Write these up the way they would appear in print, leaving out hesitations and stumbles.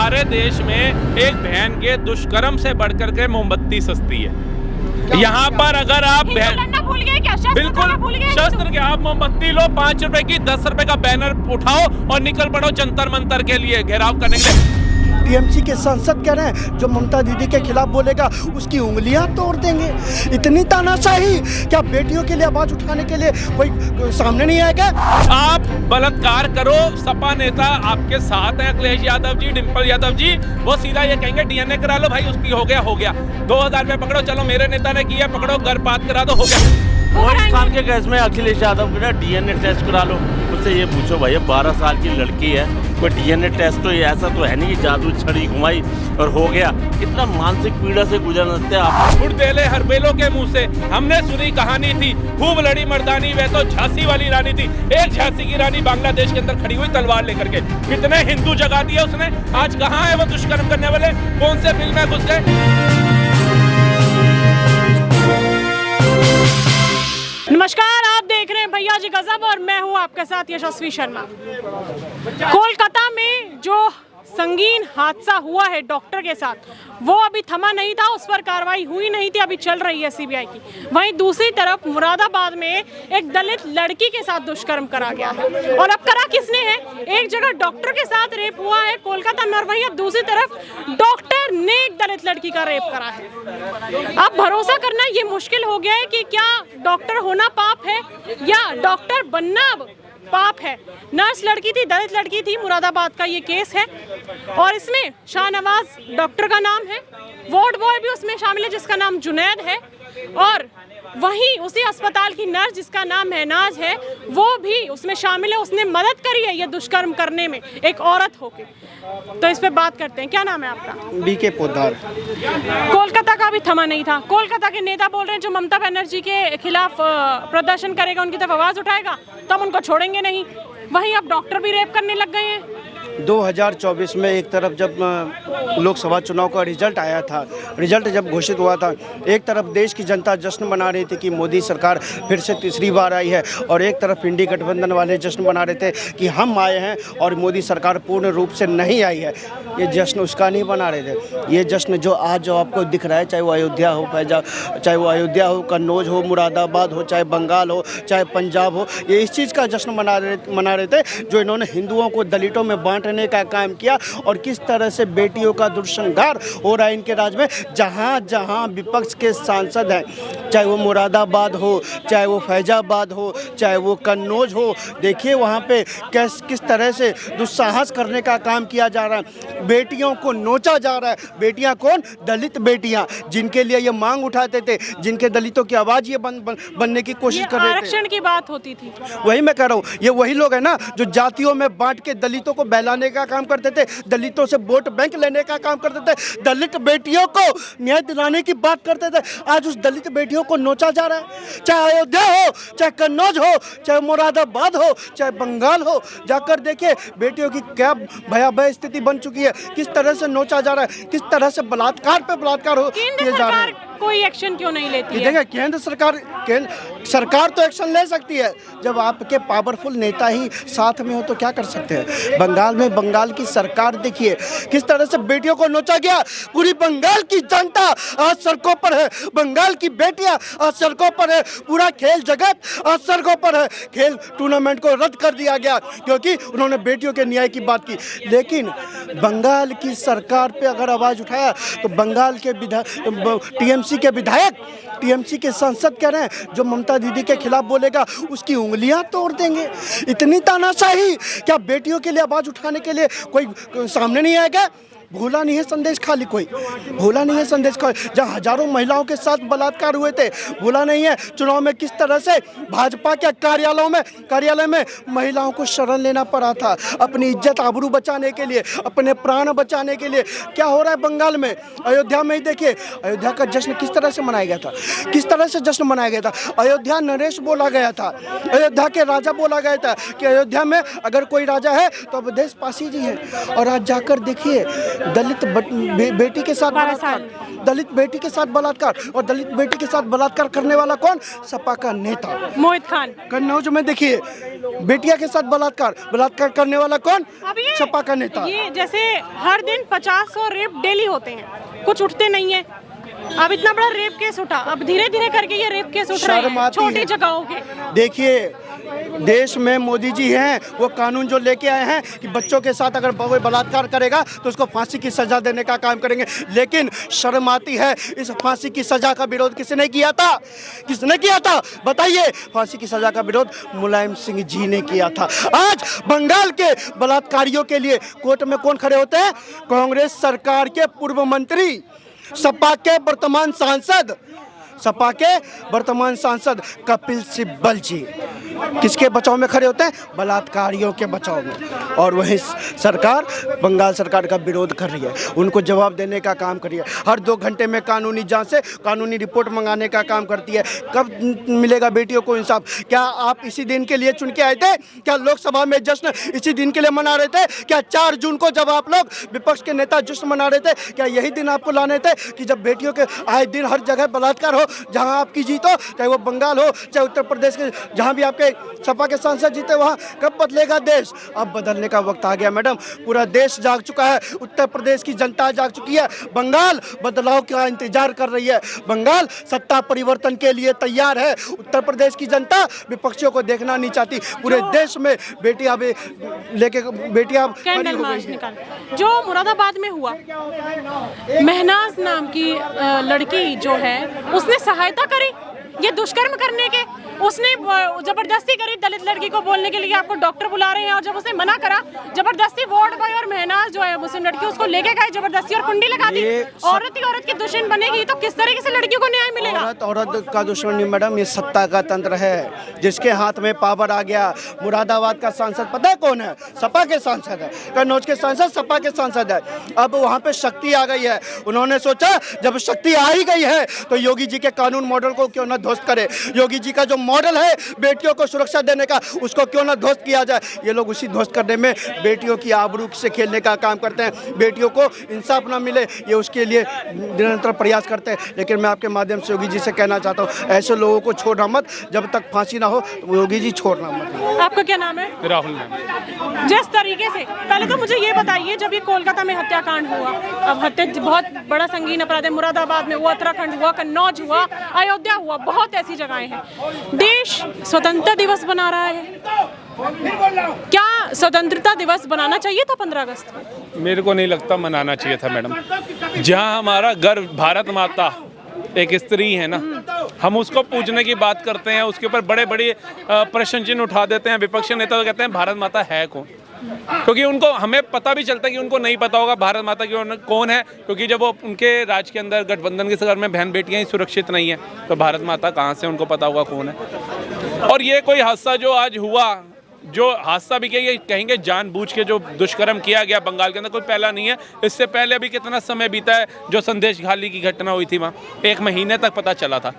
सारे देश में एक बहन के दुष्कर्म से बढ़कर के मोमबत्ती सस्ती है। यहाँ पर अगर आप भूल गए क्या? बिल्कुल शस्त्र के आप मोमबत्ती लो, 5 रुपए की 10 रुपए का बैनर उठाओ और निकल पड़ो जंतर मंतर के लिए घेराव करने के लिए। टीएमसी के सांसद कह रहे हैं जो ममता दीदी के खिलाफ बोलेगा उसकी उंगलियां तोड़ देंगे। इतनी तानाशाही, क्या बेटियों के लिए आवाज उठाने के लिए कोई सामने नहीं आएगा? आप बलात्कार करो, सपा नेता आपके साथ हैं, अखिलेश यादव जी, डिम्पल यादव जी, वो सीधा ये कहेंगे डीएनए करा लो भाई, उसकी हो गया 2000 रुपए पकड़ो, चलो मेरे नेता ने किया, पकड़ो गर्भपात करा दो, हो गया। और इस साल के केस में अखिलेश यादव को डीएनए टेस्ट करा लो, उससे ये पूछो भाई 12 साल की लड़की है, कोई डीएनए टेस्ट तो ये ऐसा तो है नहीं कि जादू छड़ी घुमाई और हो गया। कितना मानसिक पीड़ा से गुजरते आप। फुटदेले हरबेलों के मुंह से हमने सुनी कहानी थी, खूब लड़ी मर्दानी, वह तो झांसी वाली रानी थी। एक झांसी की रानी बांग्लादेश के अंदर खड़ी हुई तलवार लेकर के, कितने हिंदू जगा दिए उसने। आज कहाँ है वो दुष्कर्म करने वाले, कौन से बिल में घुस गए? नमस्कार, आप देख रहे हैं भैया जी गजब और मैं हूं आपके साथ यशस्वी शर्मा। कोलकाता में जो संगीन हादसा हुआ है डॉक्टर के साथ, वो अभी थमा नहीं था, उस पर कार्रवाई हुई नहीं थी, अभी चल रही है सीबीआई की। वहीं दूसरी तरफ मुरादाबाद में एक दलित लड़की के साथ दुष्कर्म करा गया है, और अब करा किसने है? एक जगह डॉक्टर के साथ रेप हुआ है कोलकाता में, और वहीं अब दूसरी तरफ डॉक्टर ने एक दलित लड़की का रेप करा है। अब भरोसा करना ये मुश्किल हो गया है कि क्या डॉक्टर होना पाप है या डॉक्टर बनना पाप है। नर्स लड़की थी, दलित लड़की थी, मुरादाबाद का ये केस है, और इसमें शाहनवाज डॉक्टर का नाम है, वार्ड बॉय भी उसमें शामिल है जिसका नाम जुनैद है, और वहीं उसी अस्पताल की नर्स जिसका नाम महनाज है वो भी उसमें शामिल है। उसने मदद करी है ये दुष्कर्म करने में, एक औरत होके। तो इस पे बात करते हैं। क्या नाम है आपका? बीके पोद्दार। कोलकाता का भी थमा नहीं था। कोलकाता के नेता बोल रहे हैं जो ममता बनर्जी के खिलाफ प्रदर्शन करेगा, उनकी तरफ आवाज उठाएगा तो हम उनको छोड़ेंगे नहीं। वहीं अब डॉक्टर भी रेप करने लग गए हैं। 2024 में एक तरफ जब लोकसभा चुनाव का रिजल्ट आया था, रिजल्ट जब घोषित हुआ था, एक तरफ देश की जनता जश्न मना रही थी कि मोदी सरकार फिर से तीसरी बार आई है, और एक तरफ इंडी गठबंधन वाले जश्न मना रहे थे कि हम आए हैं और मोदी सरकार पूर्ण रूप से नहीं आई है। ये जश्न उसका नहीं बना रहे थे। ये जश्न जो आज जो आपको दिख रहा है, चाहे वो अयोध्या हो, चाहे वो अयोध्या हो, कन्नौज हो, मुरादाबाद हो, चाहे बंगाल हो, चाहे पंजाब हो, ये इस चीज़ का जश्न मना रहे थे जो इन्होंने हिंदुओं को दलितों में बांटने का काम किया, और किस तरह से बेटियों का दुर्संहार हो रहा है इनके राज्य में। जहाँ जहाँ विपक्ष के सांसद हैं, चाहे वो मुरादाबाद हो, चाहे वो फैजाबाद हो, चाहे वो कन्नौज हो, देखिए वहाँ पे किस तरह से दुस्साहस करने का काम किया जा रहा है। बेटियों को नोचा जा रहा है। बेटियां कौन? दलित बेटियां, जिनके लिए ये मांग उठाते थे, जिनके दलितों की आवाज़ ये बनने की कोशिश कर रहे थे। आरक्षण की बात होती थी। वही मैं कह रहा हूँ, ये वही लोग हैं ना जो जातियों में बांट के दलितों को बहलाने का काम करते थे, दलितों से वोट बैंक लेने का काम करते थे, दलित बेटियों को न्याय दिलाने की बात करते थे। आज उस दलित बेटियों को नोचा जा रहा है। चाहे अयोध्या हो, चाहे कन्नौज हो, चाहे मुरादाबाद हो, चाहे बंगाल हो, जाकर देखिए बेटियों की क्या भयावह स्थिति बन चुकी है, किस तरह से नोचा जा रहा है, किस तरह से बलात्कार पे बलात्कार किए जा रहे हैं। कोई एक्शन क्यों नहीं लेती है? देखिए केंद्र सरकार तो एक्शन ले सकती है, जब आपके पावरफुल नेता ही साथ में हो तो क्या कर सकते हैं। बंगाल में बंगाल की सरकार देखिए किस तरह से बेटियों को नोचा गया। पूरी बंगाल की जनता आज सड़कों पर है, बंगाल की बेटियां आज सड़कों पर है, पूरा खेल जगत आज सड़कों पर है। खेल टूर्नामेंट को रद्द कर दिया गया क्योंकि उन्होंने बेटियों के न्याय की बात की। लेकिन बंगाल की सरकार पे अगर आवाज़ उठाया तो बंगाल के टीएमसी के विधायक, टीएमसी के सांसद कह रहे हैं जो ममता दीदी के खिलाफ बोलेगा उसकी उंगलियां तोड़ देंगे। इतनी तानाशाही, क्या बेटियों के लिए आवाज़ उठाने के लिए कोई सामने नहीं आएगा? भूला नहीं है संदेश खाली, कोई भूला नहीं है संदेश खाली। जहाँ हजारों महिलाओं के साथ बलात्कार हुए थे, भूला नहीं है चुनाव में किस तरह से भाजपा के कार्यालय में महिलाओं को शरण लेना पड़ा था अपनी इज्जत आबरू बचाने के लिए, अपने प्राण बचाने के लिए। क्या हो रहा है बंगाल में? अयोध्या में ही देखिए, अयोध्या का जश्न किस तरह से मनाया गया था, किस तरह से जश्न मनाया गया था। अयोध्या नरेश बोला गया था, अयोध्या के राजा बोला गया था कि अयोध्या में अगर कोई राजा है तो अवधेश पासी जी हैं। और आज जाकर देखिए दलित बेटी के साथ 12 साल। बलात्कार, दलित बेटी के साथ बलात्कार, और दलित बेटी के साथ बलात्कार करने वाला कौन? सपा का नेता मोहित खान। कन्नौज में देखिए, बेटिया के साथ बलात्कार करने वाला कौन? अब ये सपा का नेता। ये जैसे हर दिन 50-100 रेप डेली होते हैं, कुछ उठते नहीं है। अब इतना बड़ा रेप केस उठा, अब धीरे धीरे करके ये रेप केस उठ रहे शर्म हैं आती छोटी है। जगहों के। देखिए, देश में मोदी जी हैं, वो कानून जो लेके आए हैं कि बच्चों के साथ अगर कोई बलात्कार करेगा तो उसको फांसी की सजा देने का काम करेंगे। लेकिन शर्म आती है, इस फांसी की सजा का विरोध किसने किया था? किसने किया था बताइए? फांसी की सजा का विरोध मुलायम सिंह जी ने किया था। आज बंगाल के बलात्कारियों के लिए कोर्ट में कौन खड़े होते हैं? कांग्रेस सरकार के पूर्व मंत्री, सपा के वर्तमान सांसद कपिल सिब्बल जी किसके बचाव में खड़े होते हैं? बलात्कारियों के बचाव में। और वहीं सरकार, बंगाल सरकार का विरोध कर रही है, उनको जवाब देने का काम कर रही है। हर 2 घंटे में कानूनी जांच से कानूनी रिपोर्ट मंगाने का काम करती है। कब मिलेगा बेटियों को इंसाफ? क्या आप इसी दिन के लिए चुन के आए थे? क्या लोकसभा में जश्न इसी दिन के लिए मना रहे थे? क्या 4 जून को जब आप लोग विपक्ष के नेता जश्न मना रहे थे, क्या यही दिन आपको लाने थे कि जब बेटियों के आए दिन हर जगह बलात्कार हो, जहां आपकी जीत हो, चाहे वो बंगाल हो, चाहे उत्तर प्रदेश के जहां भी आपके सपा के सांसद जीते, वहां कब बदलेगा देश? अब बदलने का वक्त आ गया मैडम। पूरा देश जाग चुका है, उत्तर प्रदेश की जनता जाग चुकी है। बंगाल बदलाव का इंतजार कर रही है, बंगाल सत्ता परिवर्तन के लिए तैयार है। उत्तर प्रदेश की जनता विपक्षियों को देखना नहीं चाहती। पूरे देश में बेटियां कैंडल मार्च निकाल। जो मुरादाबाद में हुआ, महनाज नाम की लड़की जो है, उसने सहायता करी ये दुष्कर्म करने के। उसने जबरदस्ती करी दलित लड़की को बोलने के लिए आपको डॉक्टर बुला रहे हैं, और जब उसने मना करा, जबरदस्ती वार्ड बॉय और महनाज जो है मुस्लिम लड़की, उसको लेके गए जबरदस्ती और कुंडी लगा दी। औरत ही औरत की दुश्मन बनेगी तो किस तरीके से लड़कियों को न्याय मिलेगा? औरत का दुश्मन नहीं मैडम, ये सत्ता का तंत्र है जिसके हाथ में पावर आ गया। मुरादाबाद का सांसद पता है कौन है? सपा के सांसद है। कन्नौज के सांसद सपा के सांसद है। अब वहाँ पे शक्ति आ गई है, उन्होंने सोचा जब शक्ति आ ही गई है तो योगी जी के कानून मॉडल को क्यों ना ध्वस्त करे। योगी जी का जो मॉडल है बेटियों को सुरक्षा देने का, उसको क्यों ना ध्वस्त किया जाए। ये लोग उसी ध्वस्त करने में बेटियों की आबरू से खेलने का काम करते हैं। बेटियों को इंसाफ ना मिले, ये उसके लिए निरंतर प्रयास करते हैं। लेकिन मैं आपके माध्यम से योगी जी से कहना चाहता हूँ, ऐसे लोगों को छोड़ना मत, जब तक फांसी ना हो तो योगी जी छोड़ना मत। आपका क्या नाम है? राहुल मैम। जिस तरीके से, पहले तो मुझे ये बताइए, जब ये कोलकाता में हत्याकांड हुआ, अब हत्या बहुत बड़ा संगीन अपराध है, मुरादाबाद में हुआ, उत्तराखंड हुआ, कन्नौज हुआ, अयोध्या हुआ, बहुत ऐसी जगहें हैं। देश स्वतंत्रता दिवस बना रहा है, क्या स्वतंत्रता दिवस बनाना चाहिए था 15 अगस्त? मेरे को नहीं लगता मनाना चाहिए था मैडम। जहाँ हमारा गर्व भारत माता एक स्त्री है ना, हम उसको पूजने की बात करते हैं, उसके ऊपर बड़े बड़े प्रश्न चिन्ह उठा देते हैं। विपक्षी नेता तो कहते हैं भारत माता है कौन, क्योंकि उनको, हमें पता भी चलता है कि उनको नहीं पता होगा भारत माता की कौन है, क्योंकि जब वो उनके राज के अंदर गठबंधन के घर में बहन बेटियां ही सुरक्षित नहीं है, तो भारत माता कहाँ से उनको पता होगा कौन है। और ये कोई हादसा जो आज हुआ, जो हादसा भी ये कहेंगे जानबूझ के जो दुष्कर्म किया गया बंगाल के अंदर, कोई पहला नहीं है। इससे पहले अभी कितना समय बीता है, जो संदेश घाली की घटना हुई थी वहाँ 1 महीने तक पता चला था।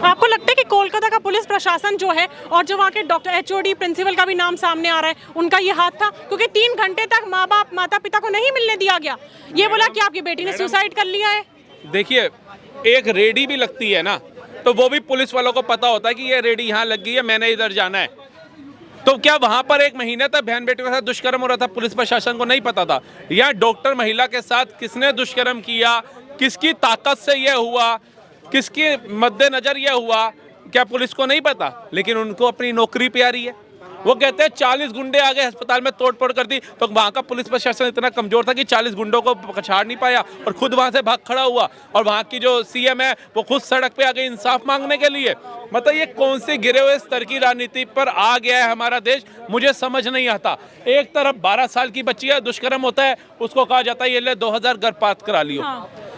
आपको लगता है कि कोलकाता का पुलिस प्रशासन जो है, और जो वहाँ के डॉक्टर, HOD, प्रिंसिपल का भी नाम सामने आ रहा है, उनका ये हाथ था? क्योंकि 3 घंटे तक माँ बाप, माता पिता को नहीं मिलने दिया गया। ये बोला कि आपकी बेटी ने सुसाइड कर लिया है। देखिए, एक रेडी भी लगती है ना, तो वो भी पुलिस वालों को पता होता है कि ये रेडी यहाँ लग गई है, मैंने इधर जाना है। तो क्या वहां पर 1 महीने तक बहन बेटियों के साथ दुष्कर्म हो रहा था, पुलिस प्रशासन को नहीं पता था? या डॉक्टर महिला के साथ किसने दुष्कर्म किया, किसकी ताकत से यह हुआ, किसके मद्देनजर यह हुआ, क्या पुलिस को नहीं पता? लेकिन उनको अपनी नौकरी प्यारी है। वो कहते हैं 40 गुंडे आ गए अस्पताल में, तोड़फोड़ कर दी, तो वहाँ का पुलिस प्रशासन इतना कमजोर था कि 40 गुंडों को पकड़ नहीं पाया और खुद वहाँ से भाग खड़ा हुआ। और वहाँ की जो CM है वो खुद सड़क पे आ गई इंसाफ मांगने के लिए। मतलब ये कौन से गिरे हुए स्तर की राजनीति पर आ गया है हमारा देश, मुझे समझ नहीं आता। एक तरफ 12 साल की बच्ची है, दुष्कर्म होता है, उसको कहा जाता है ये ले 2000 गर्भपात करा लियो।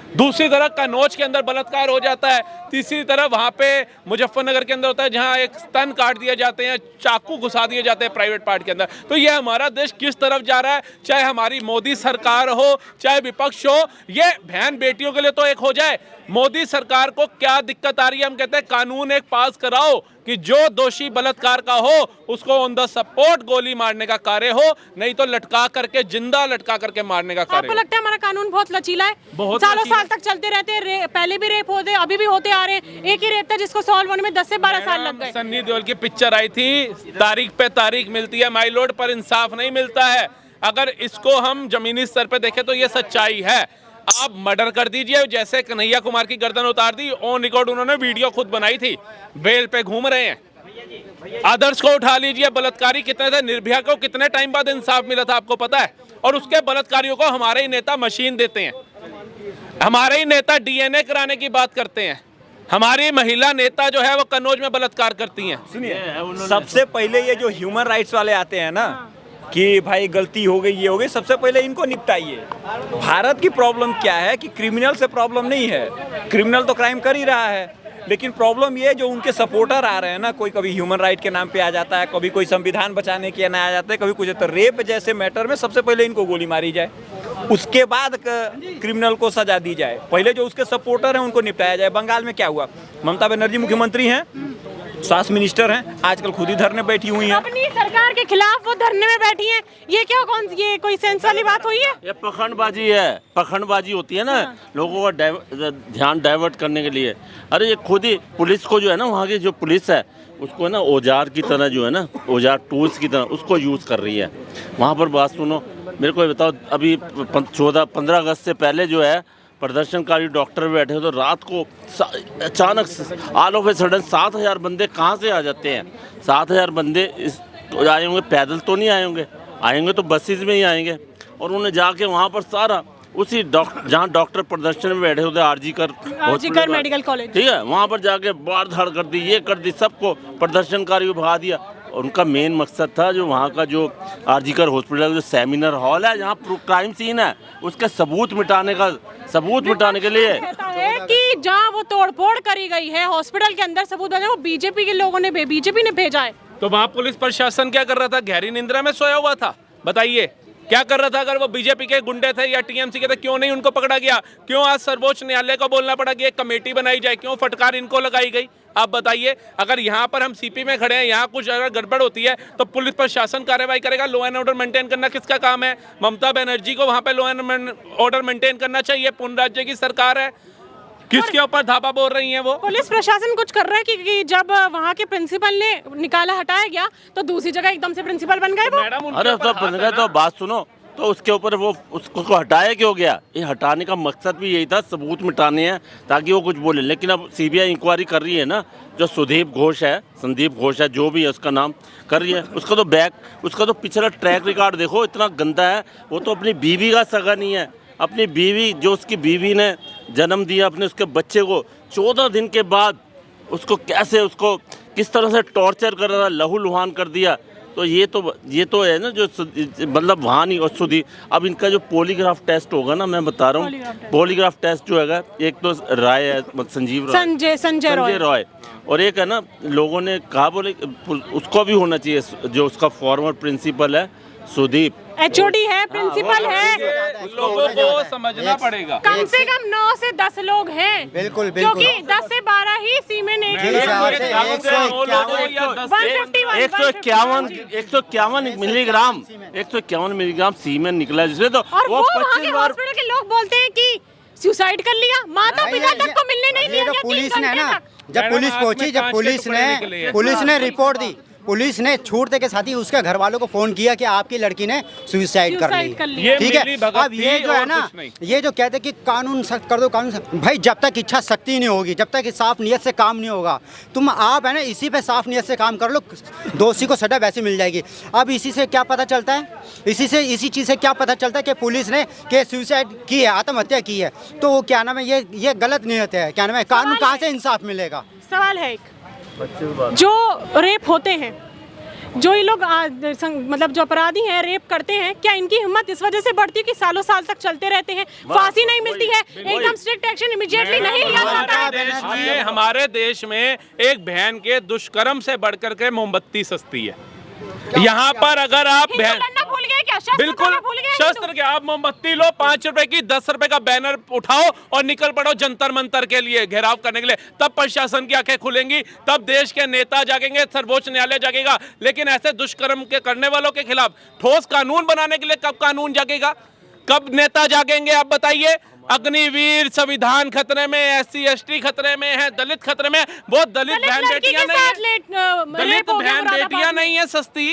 दूसरी तरफ कन्नौज के अंदर बलात्कार हो जाता है। तीसरी तरफ वहाँ पे मुजफ्फरनगर के अंदर होता है, जहाँ एक स्तन काट दिए जाते हैं, चाकू घुसा दिए जाते हैं प्राइवेट पार्ट के अंदर। तो ये हमारा देश किस तरफ जा रहा है? चाहे हमारी मोदी सरकार हो, चाहे विपक्ष हो, ये बहन बेटियों के लिए तो एक हो जाए। मोदी सरकार को क्या दिक्कत आ रही है? हम कहते हैं कानून एक पास कराओ कि जो दोषी बलात्कार का हो उसको ऑन द स्पॉट गोली मारने का कार्य हो, नहीं तो लटका करके, जिंदा लटका करके मारने का कार्य आपको हो। लगता है हमारा कानून बहुत लचीला है? बहुत सालों लचीला। साल तक चलते रहते हैं, पहले भी रेप होते, अभी भी होते आ रहे हैं। एक ही रेप था जिसको सॉल्व होने में 10 से 12 साल लग गए। सन्नी देओल की पिक्चर आई थी, तारीख पे तारीख मिलती है माय लॉर्ड, पर इंसाफ नहीं मिलता है। अगर इसको हम जमीनी स्तर पे देखें तो ये सच्चाई है। आप मर्डर कर दीजिए, जैसे कन्हैया कुमार की गर्दन उतार दी, ऑन रिकॉर्ड उन्होंने वीडियो खुद बनाई थी, बेल पे घूम रहे हैं। आदर्श को उठा लीजिए, बलात्कारी कितने थे, निर्भया को कितने टाइम बाद इंसाफ मिला था आपको पता है? और उसके बलात्कारियों को हमारे ही नेता मशीन देते हैं, हमारे ही नेता डीएनए कराने की बात करते हैं, हमारी महिला नेता जो है वो कन्नौज में बलात्कार करती हैं। सुनिए, सबसे पहले ये जो ह्यूमन राइट्स वाले आते हैं ना कि भाई गलती हो गई, ये हो गई, सबसे पहले इनको निपटाइए। भारत की प्रॉब्लम क्या है कि क्रिमिनल से प्रॉब्लम नहीं है, क्रिमिनल तो क्राइम कर ही रहा है, लेकिन प्रॉब्लम ये जो उनके सपोर्टर आ रहे हैं ना, कोई कभी ह्यूमन राइट के नाम पे आ जाता है, कभी कोई संविधान बचाने के ना आ जाता है, कभी कुछ। तो रेप जैसे मैटर में सबसे पहले इनको गोली मारी जाए, उसके बाद क्रिमिनल को सजा दी जाए। पहले जो उसके सपोर्टर हैं उनको निपटाया जाए। बंगाल में क्या हुआ, ममता बनर्जी मुख्यमंत्री हैं, स्वास्थ्य मिनिस्टर हैं, आजकल खुद ही धरने बैठी हुई हैं। अपनी सरकार के खिलाफ वो धरने में बैठी हैं। ये क्या, ये कोई सेंस वाली बात हुई है? ये पखंडबाजी है, पखंडबाजी होती है ना, लोगों का ध्यान डाइवर्ट करने के लिए। अरे ये खुद ही पुलिस को जो है ना, वहाँ की जो पुलिस है उसको ना औजार की तरह जो है ना, औजार टूल्स की तरह उसको यूज़ कर रही है। वहाँ पर बात सुनो, मेरे को बताओ, अभी 15 अगस्त से पहले जो है प्रदर्शनकारी डॉक्टर बैठे हो, तो रात को अचानक ऑल ऑफ ए सडन 7,000 बंदे कहाँ से आ जाते हैं? 7,000 बंदे आए होंगे, पैदल तो नहीं आए होंगे, आएंगे तो बसेस में ही आएंगे। और उन्हें जाके वहाँ पर सारा उसी जहाँ डॉक्टर प्रदर्शन में बैठे होते, आरजीकर मेडिकल कॉलेज, ठीक है, वहाँ पर जाके बाढ़ धाड़ कर दी, ये कर दी, सबको प्रदर्शनकारी को भगा दिया। उनका मेन मकसद था जो वहाँ का जो आरजीकर हॉस्पिटल जो सेमिनार हॉल है जहाँ क्राइम सीन है उसके सबूत मिटाने के लिए है कि जहाँ वो तोड़फोड़ करी गई है हॉस्पिटल के अंदर, सबूत है वो बीजेपी के लोगों ने, बीजेपी ने भेजा है। तो वहाँ पुलिस प्रशासन क्या कर रहा था? गहरी निंद्रा में सोया हुआ था। बताइए क्या कर रहा था? अगर वो बीजेपी के गुंडे थे या टीएमसी के थे, क्यों नहीं उनको पकड़ा गया? क्यों आज सर्वोच्च न्यायालय को बोलना पड़ा कि एक कमेटी बनाई जाए? क्यों फटकार इनको लगाई गई? आप बताइए। अगर यहाँ पर हम सीपी में खड़े हैं, यहाँ कुछ अगर गड़बड़ होती है तो पुलिस प्रशासन कार्रवाई करेगा। लॉ एंड ऑर्डर मेंटेन करना किसका काम है? ममता बनर्जी को वहाँ पे लॉ एंड ऑर्डर मेंटेन करना चाहिए। पूर्ण राज्य की सरकार है, किसके ऊपर धावा बोल रही हैं वो? पुलिस प्रशासन कुछ कर रहा है कि जब वहाँ के प्रिंसिपल ने निकाला, हटाया गया, तो दूसरी जगह एकदम से प्रिंसिपल बन गए वो। अरे तो बन गए, तो बात सुनो, तो उसके ऊपर वो उसको हटाया क्यों गया? ये हटाने का मकसद भी यही था, सबूत मिटाने हैं ताकि वो कुछ बोले। लेकिन अब सीबीआई इंक्वायरी कर रही है ना, जो संदीप घोष है, जो भी है उसका नाम, कर रही है। उसका तो पिछला ट्रैक रिकॉर्ड देखो, इतना गंदा है। वो तो अपनी बीवी का सगा नहीं है, अपनी बीवी, जो उसकी बीवी ने जन्म दिया अपने उसके बच्चे को, 14 दिन के बाद उसको किस तरह से टॉर्चर कर रहा था, लहूलुहान कर दिया। तो ये तो है ना, जो मतलब वहाँ नहीं। और सुधी, अब इनका जो पॉलीग्राफ टेस्ट होगा ना, मैं बता रहा हूँ, पॉलीग्राफ टेस्ट जो है, एक तो राय है, संजय रॉय, और एक है ना, लोगों ने कहा बोले उसको भी होना चाहिए, जो उसका फॉर्मर प्रिंसिपल है सुदीप, एचओडी है, प्रिंसिपल है। लोगों को समझना पड़ेगा। कम से कम 9 से 10 लोग हैं, बिल्कुल क्योंकि 10 से 12 ही सीमेंट 151 मिलीग्राम सीमेंट निकला, जिसमें तो और वो वहाँ के हॉस्पिटल के लोग बोलते हैं कि सुसाइड कर लिया, माता पिता तक को मिलने नहीं दिया गया। पुलिस ने ना, जब पुलिस पहुंची, जब पुलिस ने रिपोर्ट दी, पुलिस ने छूटते के साथ ही उसके घर वालों को फोन किया कि आपकी लड़की ने सुसाइड कर ली। ठीक है, अब ये जो है ना, ये जो कहते हैं कि कानून सख्त कर दो, कानून सख्त, भाई जब तक इच्छा शक्ति नहीं होगी, जब तक साफ नियत से काम नहीं होगा, आप है ना इसी पे साफ नियत से काम कर लो, दोषी को सजा वैसे मिल जाएगी। अब इसी से क्या पता चलता है, इसी चीज़ से क्या पता चलता है कि पुलिस ने कि सुसाइड की है, आत्महत्या की है, तो क्या नाम है, ये गलत नियत है। क्या नाम है, कानून कहाँ से इंसाफ मिलेगा? सवाल है एक, जो रेप होते हैं, जो ये लोग मतलब जो अपराधी हैं, रेप करते हैं, क्या इनकी हिम्मत इस वजह से बढ़ती है कि सालों साल तक चलते रहते हैं, फांसी नहीं मिलती है, एकदम स्ट्रिक्ट एक्शन इमीडिएटली नहीं लिया जाता है? हमारे देश में एक बहन के दुष्कर्म से बढ़कर के मोमबत्ती सस्ती है। यहाँ पर अगर आप लड़ना भूल गए क्या? शस्त्र बिल्कुल तो भूल गए शस्त्र के आप मोमबत्ती लो 5 रुपए की 10 रुपए का बैनर उठाओ और निकल पड़ो जंतर मंतर के लिए घेराव करने के लिए। तब प्रशासन की आंखें खुलेंगी, तब देश के नेता जागेंगे, सर्वोच्च न्यायालय जागेगा। लेकिन ऐसे दुष्कर्म के करने वालों के खिलाफ ठोस कानून बनाने के लिए कब कानून जागेगा, कब नेता जागेंगे आप बताइए। अग्निवीर संविधान खतरे में, SC ST खतरे में है, दलित खतरे में। वो दलित बहन बेटियां नहीं है, दलित बहन बेटियां नहीं है सस्ती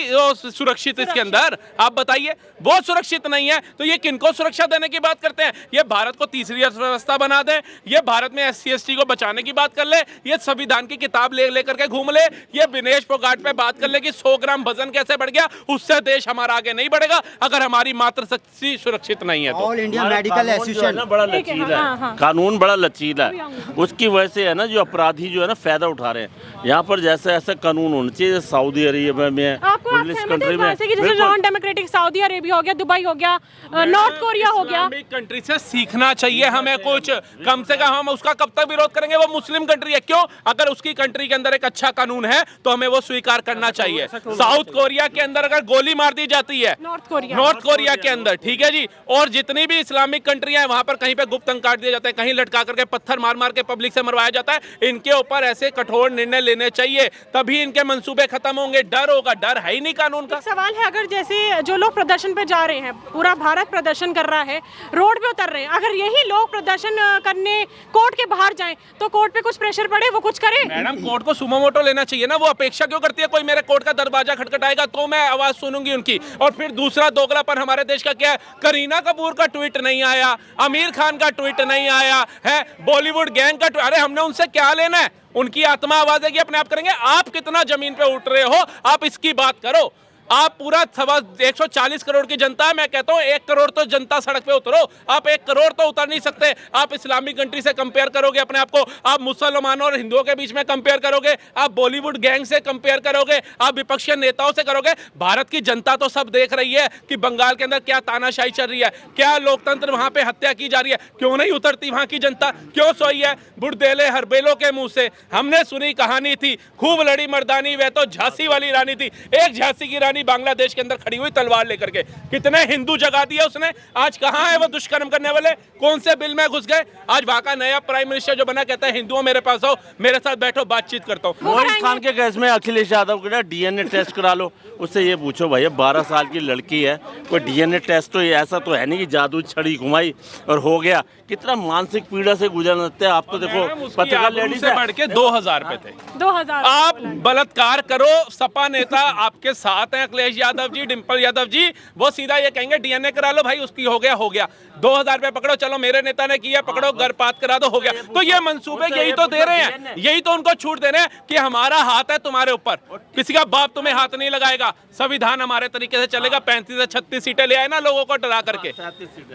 सुरक्षित इसके अंदर, आप बताइए वो सुरक्षित नहीं है तो ये किनको सुरक्षा देने की बात करते हैं। ये भारत को तीसरी अर्थव्यवस्था बना दे, ये भारत में SC ST को बचाने की बात कर ले, ये संविधान की किताब ले लेकर के घूम ले, ये विनेश फोगाट पे बात कर ले कि 100 ग्राम वजन कैसे बढ़ गया। उससे देश हमारा आगे नहीं बढ़ेगा अगर हमारी मातृशक्ति सुरक्षित नहीं है तो। ऑल इंडिया मेडिकल एसोसिएशन बड़ा लचीला है, कानून बड़ा लचीला है, उसकी वजह से है ना जो अपराधी जो है ना फायदा उठा रहे हैं। यहाँ पर जैसे ऐसा कानून होना चाहिए सऊदी अरेबिया में, कंट्री में, जैसे नॉन डेमोक्रेटिक सऊदी अरेबिया हो गया, दुबई हो गया, नॉर्थ कोरिया हो गया। कंट्री से सीखना चाहिए हमें कुछ, कम से कम हम उसका कब तक विरोध करेंगे, वो मुस्लिम कंट्री है। क्यों? अगर उसकी कंट्री के अंदर एक अच्छा कानून है तो हमें वो स्वीकार करना चाहिए। साउथ कोरिया के अंदर अगर गोली मार दी जाती है, नॉर्थ कोरिया के अंदर, ठीक है जी, और जितनी भी इस्लामिक कंट्रियां हैं वहां पर कहीं पे गुप्त अंग काट दिए जाते हैं, कहीं लटका करके पत्थर मार मार के पब्लिक से मरवाया जाता है। इनके ऊपर ऐसे कठोर निर्णय लेने चाहिए, तभी इनके मंसूबे खत्म होंगे। डर होगा, डर है ही नहीं कानून का। सवाल है, अगर जैसे जो लोग प्रदर्शन पे जा रहे हैं, पूरा भारत प्रदर्शन कर रहा है, रोड पे उतर रहे हैं, अगर यही लोग प्रदर्शन करने कोर्ट के बाहर जाएं तो कोर्ट पे कुछ प्रेशर पड़े, वो कुछ करे। मैडम कोर्ट को सुमो मोटो लेना चाहिए ना, वो अपेक्षा क्यों करती है कोई मेरे कोर्ट का दरवाजा खटखटाएगा तो मैं आवाज सुनूंगी उनकी। और फिर दूसरा दोगलापन हमारे देश का क्या है, करीना कपूर का ट्वीट नहीं आया, आमिर खान का ट्वीट नहीं आया है, बॉलीवुड गैंग का ट्वीट, अरे हमने उनसे क्या लेना है, उनकी आत्मा आवाज है कि अपने आप करेंगे। आप कितना जमीन पे उठ रहे हो, आप इसकी बात करो। आप पूरा 140 करोड़ की जनता है, मैं कहता हूँ 1 करोड़ तो जनता सड़क पे उतरो। आप 1 करोड़ तो उतर नहीं सकते। आप इस्लामिक कंट्री से कंपेयर करोगे अपने आप को, आप मुसलमानों और हिंदुओं के बीच में कंपेयर करोगे, आप बॉलीवुड गैंग से कंपेयर करोगे, आप विपक्ष के नेताओं से करोगे। भारत की जनता तो सब देख रही है कि बंगाल के अंदर क्या तानाशाही चल रही है, क्या लोकतंत्र वहां पे हत्या की जा रही है। क्यों नहीं उतरती वहां की जनता, क्यों सोई है बुढ़देले हरबेलों के मुंह से? हमने सुनी कहानी थी, खूब लड़ी मर्दानी वह तो झांसी वाली रानी थी। एक झांसी की बांग्लादेश के अंदर खड़ी हुई तलवार लेकर के, कितने हिंदू जगा दिया उसने। आज कहां है वो दुष्कर्म करने वाले, कौन से बिल में घुस गए? आज वहां का नया प्राइम मिनिस्टर जो बना कहता है हिंदुओं मेरे पास आओ, मेरे साथ बैठो, बातचीत करता हूं। मोहित खान के केस में अखिलेश यादव को DNA टेस्ट करा लो, उससे ये पूछो भैया 12 साल की लड़की है, कोई DNA टेस्ट तो ऐसा तो है नहीं कि जादू छड़ी घुमाई और हो गया। कितना मानसिक पीड़ा से गुजरना है। आप तो देखो पत्रकार लेडीज से बढ़ के 2000 पे थे, 2000 आप बलात्कार करो, सपा नेता आपके साथ हैं, अखिलेश यादव जी, डिंपल यादव जी, वो सीधा ये कहेंगे DNA करा लो भाई, उसकी हो गया 2000 पे पकड़ो, चलो मेरे नेता ने किया, पकड़ो गर्भपात करा दो, हो गया। तो ये मंसूबे यही तो दे रहे हैं, यही तो उनको छूट दे रहे हैं कि हमारा हाथ है तुम्हारे ऊपर, किसी का बाप तुम्हें हाथ नहीं लगाएगा, संविधान हमारे तरीके से चलेगा। 35 से 36 सीटें ले आए ना लोगों को डरा करके,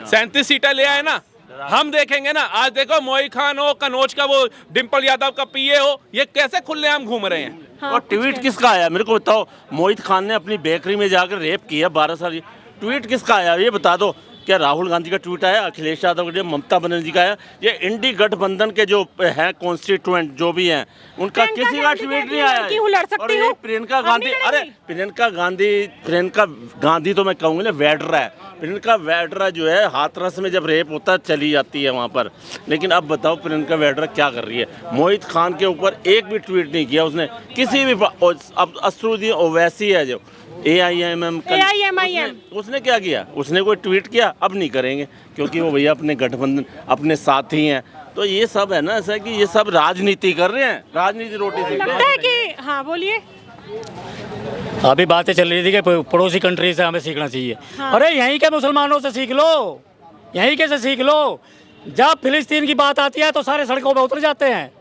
37 सीटें ले आए ना, हम देखेंगे ना। आज देखो मोहित खान हो, कनौज का वो डिंपल यादव का PA हो, ये कैसे खुलेआम घूम रहे हैं। हाँ, और ट्वीट किसका आया मेरे को बताओ? मोहित खान ने अपनी बेकरी में जाकर रेप किया 12 साल, ट्वीट किसका आया ये बता दो। क्या राहुल गांधी का ट्वीट आया, अखिलेश यादव का, ममता बनर्जी का आया? ये इंडी गठबंधन के जो है कॉन्स्टिट्यूएंट जो भी हैं उनका किसी का ट्वीट नहीं आया है। और ये प्रियंका गांधी, अरे प्रियंका गांधी तो मैं कहूँगी ना वेड्रा है। प्रियंका वेड्रा जो है हाथरस में जब रेप होता है चली जाती है वहाँ पर, लेकिन अब बताओ प्रियंका वेड्रा क्या कर रही है? मोहित खान के ऊपर एक भी ट्वीट नहीं किया उसने किसी भी। अब असरुद्दीन ओवैसी है जो AIMM उसने क्या किया? उसने कोई ट्वीट किया? अब नहीं करेंगे क्योंकि वो भैया अपने गठबंधन अपने साथी हैं। तो ये सब है ना ऐसा कि ये सब राजनीति कर रहे हैं, राजनीति रोटी सीख रहे हैं कि हाँ बोलिए। अभी बातें चल रही थी कि पड़ोसी कंट्री से हमें सीखना चाहिए। हाँ। अरे यहीं के मुसलमानों से सीख लो, यहीं के से सीख लो। जब फिलिस्तीन की बात आती है तो सारे सड़कों पर उतर जाते हैं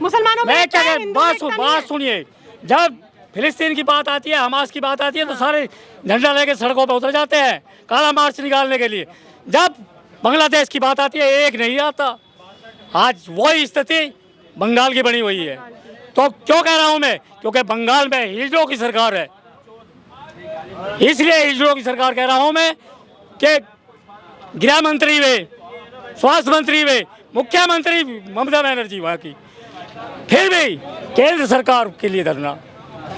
मुसलमानों में। क्या बात सुनिए, जब फिलिस्तीन की बात आती है, हमास की बात आती है तो सारे झंडा लेके सड़कों पर उतर जाते हैं काला मार्च निकालने के लिए। जब बांग्लादेश की बात आती है एक नहीं आता। आज वही स्थिति बंगाल की बनी हुई है। तो क्यों कह रहा हूं मैं? क्योंकि बंगाल में हिजड़ों की सरकार है, इसलिए हिजड़ों की सरकार कह रहा हूं मैं कि गृह मंत्री वे, स्वास्थ्य मंत्री वे, मुख्यमंत्री ममता बनर्जी वहाँ की, फिर भी केंद्र सरकार के लिए धरना।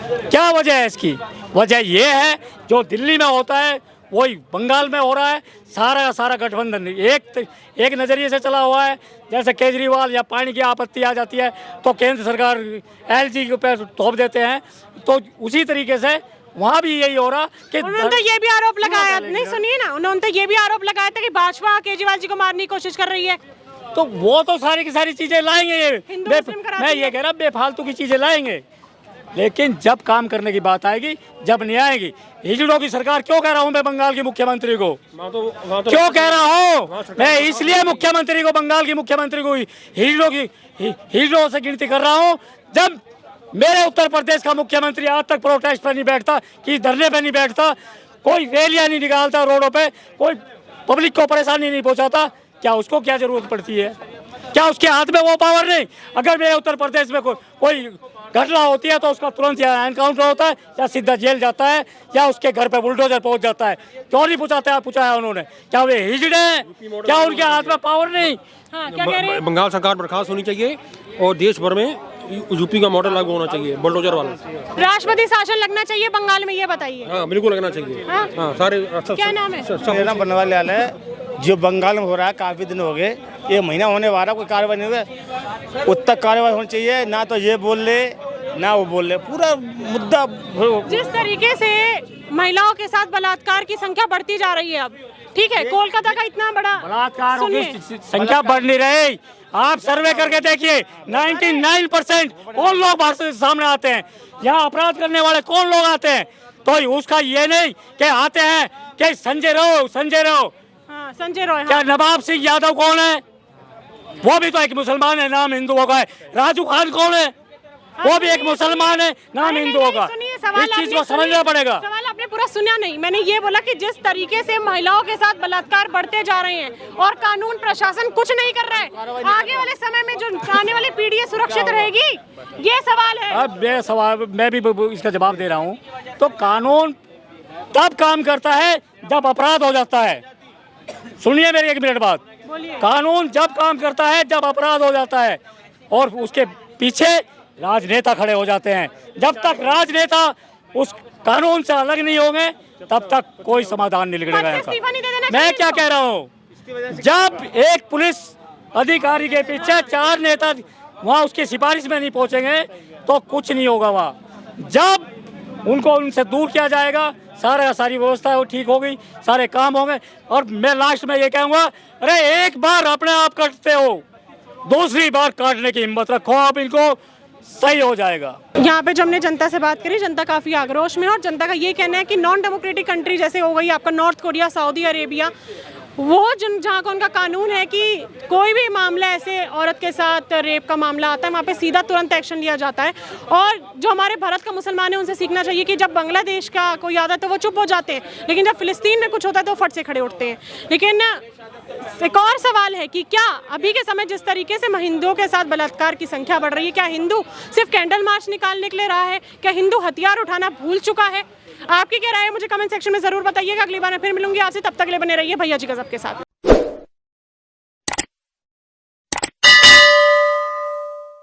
क्या वजह है इसकी? वजह यह है जो दिल्ली में होता है वही बंगाल में हो रहा है। सारा का सारा गठबंधन एक नज़रिए से चला हुआ है। जैसे केजरीवाल या पानी की आपत्ति आ जाती है तो केंद्र सरकार LG के पे थोप देते हैं, तो उसी तरीके से वहाँ भी यही हो रहा कि उन्होंने तो ये भी आरोप लगाया, नहीं सुनिए ना, उन्होंने तो ये भी आरोप लगाया था कि भाजपा केजरीवाल जी को मारने की कोशिश कर रही है। तो वो तो सारी की सारी चीजें लाएंगे ये मैं ये कह रहा बेफालतू की चीजें लाएंगे, लेकिन जब काम करने की बात आएगी, जब नहीं आएगी। हिजड़ों की सरकार क्यों कह रहा हूँ मैं बंगाल की मुख्यमंत्री को, क्यों कह रहा हूँ मैं, इसलिए मुख्यमंत्री को, बंगाल की मुख्यमंत्री को हिजड़ों से गिनती कर रहा हूँ। जब मेरे उत्तर प्रदेश का मुख्यमंत्री आज तक प्रोटेस्ट पर नहीं बैठता, कि धरने पे नहीं बैठता, कोई रैलियां नहीं निकालता रोडों पे, कोई पब्लिक को परेशानी नहीं पहुंचाता, क्या उसको क्या जरूरत पड़ती है? क्या उसके हाथ में वो पावर नहीं? अगर मेरे उत्तर प्रदेश में कोई घटना होती है तो उसका तुरंत या एनकाउंटर होता है या सीधा जेल जाता है या उसके घर पे बुलडोजर पहुंच जाता है। क्यों नहीं पूछा है उन्होंने? क्या वे हिजड़े हैं? क्या उनके हाथ में पावर नहीं? हाँ, क्या कह रहे हैं? बंगाल सरकार बर्खास्त होनी चाहिए और देश भर में यूपी का मॉडल लागू होना चाहिए, बुलडोजर वाला। राष्ट्रपति शासन लगना चाहिए बंगाल में, ये बताइए। हाँ बिल्कुल लगना चाहिए। हाँ सारे क्या नाम है? मेरा नाम बनवाल लाल है। जो बंगाल में हो रहा है काफ़ी दिन हो गए, ये महीना होने वाला, कोई कार्रवाई नहीं हुई। उत्तर कार्रवाई होनी चाहिए, ना तो ये बोल ले ना वो बोल ले, पूरा मुद्दा। जिस तरीके से महिलाओं के साथ बलात्कार की संख्या बढ़ती जा रही है अब, ठीक है, कोलकाता का इतना बड़ा बलात्कार की संख्या बढ़ नहीं रही। आप सर्वे करके देखिए, 99% कौन लोग बाहर से सामने आते हैं, यहाँ अपराध करने वाले कौन लोग आते हैं? तो उसका ये नहीं कि आते हैं कि संजय राव हाँ, संजय रॉय। क्या नवाब सिंह यादव कौन है? वो भी तो एक मुसलमान है, नाम हिंदुओं का है। राजू खान कौन है? वो भी एक मुसलमान है, नाम हिंदुओं का। इस चीज को समझना पड़ेगा। सवाल आपने पूरा सुना नहीं। मैंने ये बोला कि जिस तरीके से महिलाओं के साथ बलात्कार बढ़ते जा रहे हैं और कानून प्रशासन कुछ नहीं कर रहा है, आगे वाले समय में जो आने वाली पीढ़ी है सुरक्षित रहेगी, ये सवाल है। अब ये सवाल मैं भी इसका जवाब दे रहा हूँ। तो कानून तब काम करता है जब अपराध हो जाता है। सुनिए मेरी एक मिनट बात। कानून जब काम करता है जब अपराध हो जाता है और उसके पीछे राजनेता खड़े हो जाते हैं। जब तक राजनेता उस कानून से अलग नहीं होंगे तब तक कोई समाधान नहीं निकलेगा। मैं क्या कह रहा हूँ, जब एक पुलिस अधिकारी के पीछे 4 नेता वहाँ उसकी सिफारिश में नहीं पहुँचेंगे तो कुछ नहीं होगा। वहाँ जब उनको उनसे दूर किया जाएगा, सारी व्यवस्था वो ठीक हो गई, सारे काम होंगे। और मैं लास्ट में ये कहूँगा, अरे एक बार अपने आप काटते हो, दूसरी बार काटने की हिम्मत रखो आप, इनको सही हो जाएगा। यहाँ पे जो हमने जनता से बात करी, जनता काफ़ी आक्रोश में है और जनता का ये कहना है कि नॉन डेमोक्रेटिक कंट्री जैसे हो गई आपका नॉर्थ कोरिया, सऊदी अरेबिया, वो जहाँ का उनका कानून है कि कोई भी मामला ऐसे औरत के साथ रेप का मामला आता है वहाँ पे सीधा तुरंत एक्शन लिया जाता है। और जो हमारे भारत का मुसलमान है उनसे सीखना चाहिए कि जब बांग्लादेश का कोई आता है तो वो चुप हो जाते हैं, लेकिन जब फिलिस्तीन में कुछ होता है तो फट से खड़े उठते हैं। लेकिन एक और सवाल है कि क्या अभी के समय जिस तरीके से हिंदुओं के साथ बलात्कार की संख्या बढ़ रही है, क्या हिंदू सिर्फ कैंडल मार्च निकालने के लिए रहा है? क्या हिंदू हथियार उठाना भूल चुका है? आपकी क्या राय है मुझे कमेंट सेक्शन में जरूर बताइएगा। अगली बार मैं फिर मिलूंगी आपसे, तब तक ले बने रहिए भैया जी गजब के साथ।